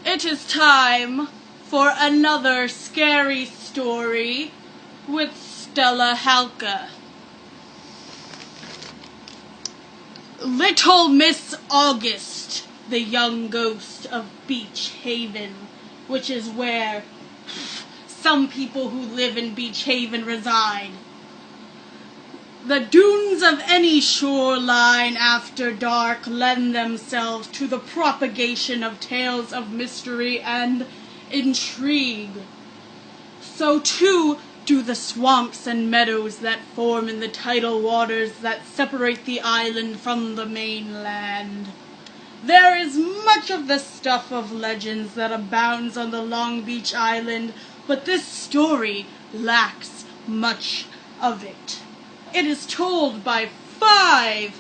It is time for another scary story with Stella Halka. Little Miss August, the young ghost of Beach Haven, which is where some people who live in Beach Haven reside. The dunes of any shoreline after dark lend themselves to the propagation of tales of mystery and intrigue. So too do the swamps and meadows that form in the tidal waters that separate the island from the mainland. There is much of the stuff of legends that abounds on the Long Beach Island, but this story lacks much of it. It is told by five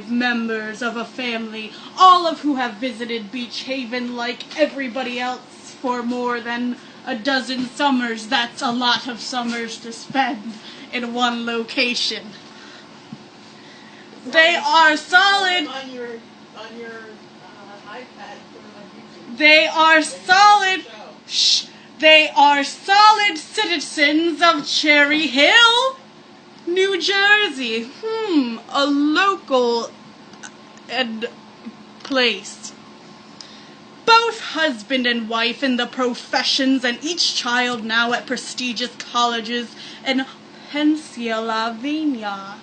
members of a family, all of who have visited Beach Haven like everybody else for more than a dozen summers. That's a lot of summers to spend in one location. They are solid. On your iPad. They are solid. They are solid citizens of Cherry Hill, New Jersey. A local place. Both husband and wife in the professions, and each child now at prestigious colleges in Pennsylvania.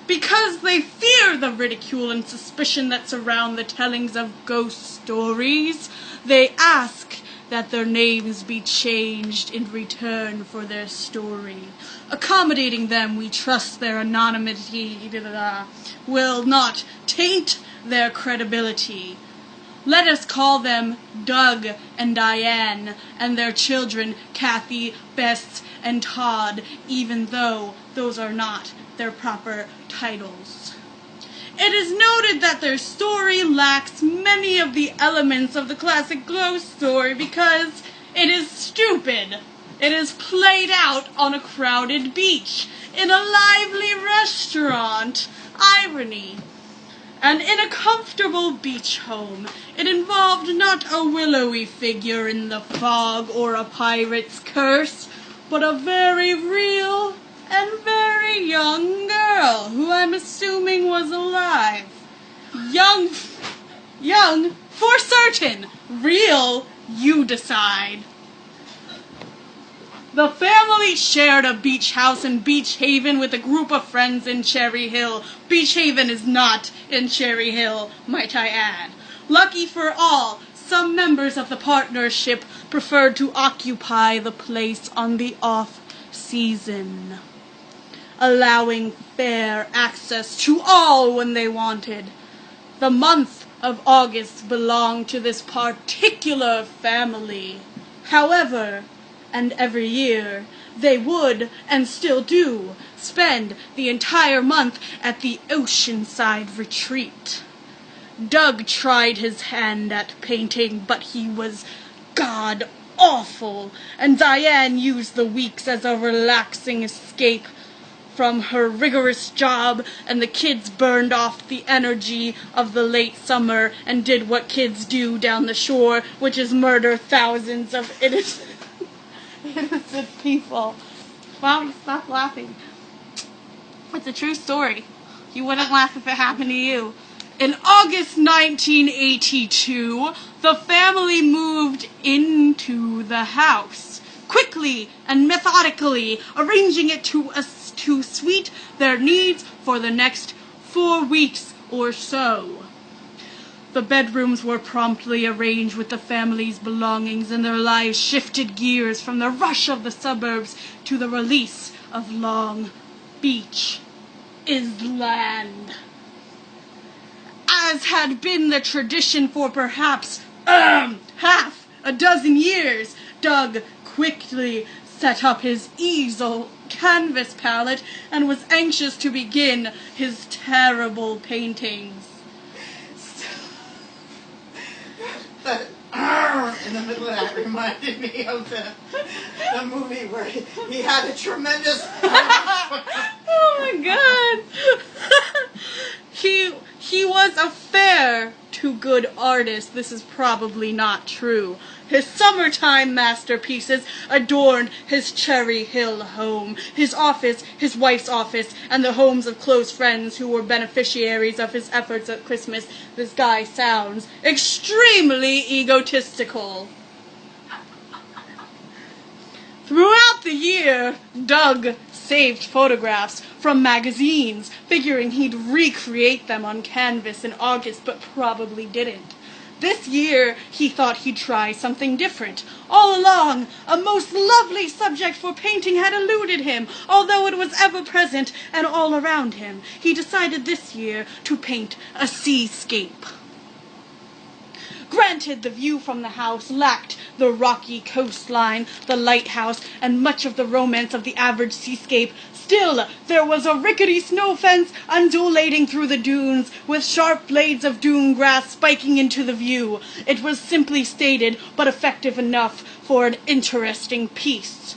Because they fear the ridicule and suspicion that surround the tellings of ghost stories, they ask that their names be changed in return for their story. Accommodating them, we trust their anonymity will not taint their credibility. Let us call them Doug and Diane, and their children Kathy, Bess, and Todd, even though those are not their proper titles. It is noted that their story lacks many of the elements of the classic ghost story because it is stupid. It is played out on a crowded beach, in a lively restaurant, irony, and in a comfortable beach home. It involved not a willowy figure in the fog or a pirate's curse, but a very real and very young girl, who I'm assuming was alive. Young, for certain. Real, you decide. The family shared a beach house in Beach Haven with a group of friends in Cherry Hill. Beach Haven is not in Cherry Hill, might I add. Lucky for all, some members of the partnership preferred to occupy the place on the off-season, allowing fair access to all when they wanted. The month of August belonged to this particular family. However, and every year, they would, and still do, spend the entire month at the oceanside retreat. Doug tried his hand at painting, but he was god-awful, and Diane used the weeks as a relaxing escape from her rigorous job, and the kids burned off the energy of the late summer and did what kids do down the shore, which is murder thousands of innocent people. Wow, stop laughing. It's a true story. You wouldn't laugh if it happened to you. In August 1982, the family moved into the house, quickly and methodically, arranging it to suit their needs for the next 4 weeks or so. The bedrooms were promptly arranged with the family's belongings, and their lives shifted gears from the rush of the suburbs to the release of Long Beach Island. As had been the tradition for perhaps half a dozen years, Doug quickly set up his easel canvas palette and was anxious to begin his terrible paintings. That in the middle of that reminded me of the movie where he had a tremendous oh my god. He was a fair to good artists, this is probably not true. His summertime masterpieces adorned his Cherry Hill home, his office, his wife's office, and the homes of close friends who were beneficiaries of his efforts at Christmas. This guy sounds extremely egotistical. Throughout the year, Doug saved photographs from magazines, figuring he'd recreate them on canvas in August, but probably didn't. This year, he thought he'd try something different. All along, a most lovely subject for painting had eluded him, although it was ever present and all around him. He decided this year to paint a seascape. Granted, the view from the house lacked the rocky coastline, the lighthouse, and much of the romance of the average seascape. Still, there was a rickety snow fence undulating through the dunes, with sharp blades of dune grass spiking into the view. It was simply stated, but effective enough for an interesting piece.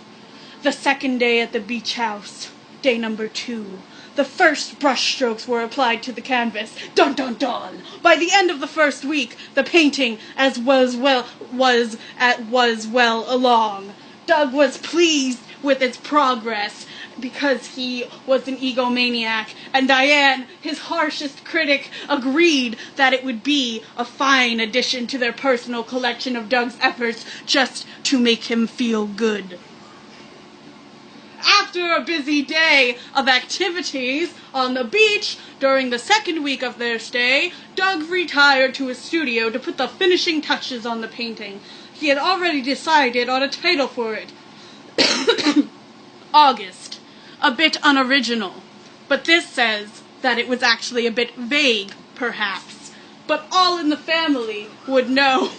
The second day at the beach house, day number 2. The first brushstrokes were applied to the canvas. Dun dun dun! By the end of the first week, the painting was well along. Doug was pleased with its progress because he was an egomaniac, and Diane, his harshest critic, agreed that it would be a fine addition to their personal collection of Doug's efforts just to make him feel good. After a busy day of activities on the beach during the second week of their stay, Doug retired to his studio to put the finishing touches on the painting. He had already decided on a title for it. August. A bit unoriginal. But this says that it was actually a bit vague, perhaps. But all in the family would know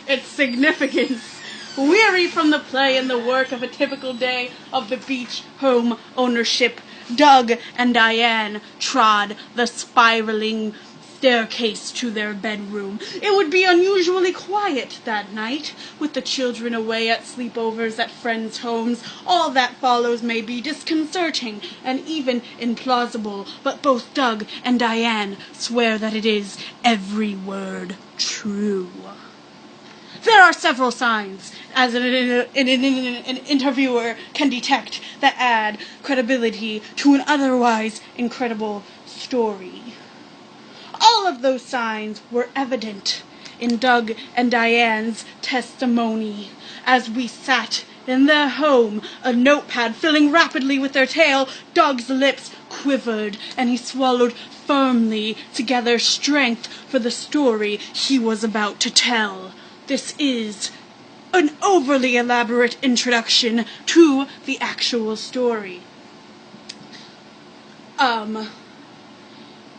its significance. Weary from the play and the work of a typical day of the beach home ownership, Doug and Diane trod the spiraling staircase to their bedroom. It would be unusually quiet that night, with the children away at sleepovers at friends' homes. All that follows may be disconcerting and even implausible, but both Doug and Diane swear that it is every word true. There are several signs, as an interviewer can detect, that add credibility to an otherwise incredible story. All of those signs were evident in Doug and Diane's testimony. As we sat in their home, a notepad filling rapidly with their tale, Doug's lips quivered, and he swallowed firmly to gather strength for the story he was about to tell. This is an overly elaborate introduction to the actual story.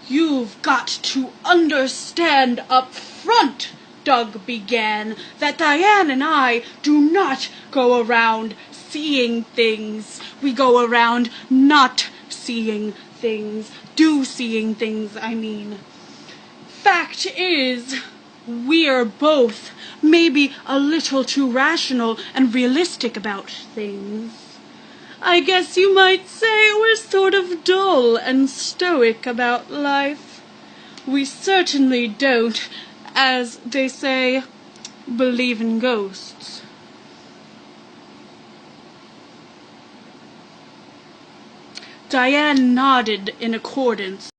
You've got to understand up front, Doug began, that Diane and I do not go around seeing things. We go around not seeing things. Seeing things, I mean. Fact is, we're both maybe a little too rational and realistic about things. I guess you might say we're sort of dull and stoic about life. We certainly don't, as they say, believe in ghosts. Diane nodded in accordance.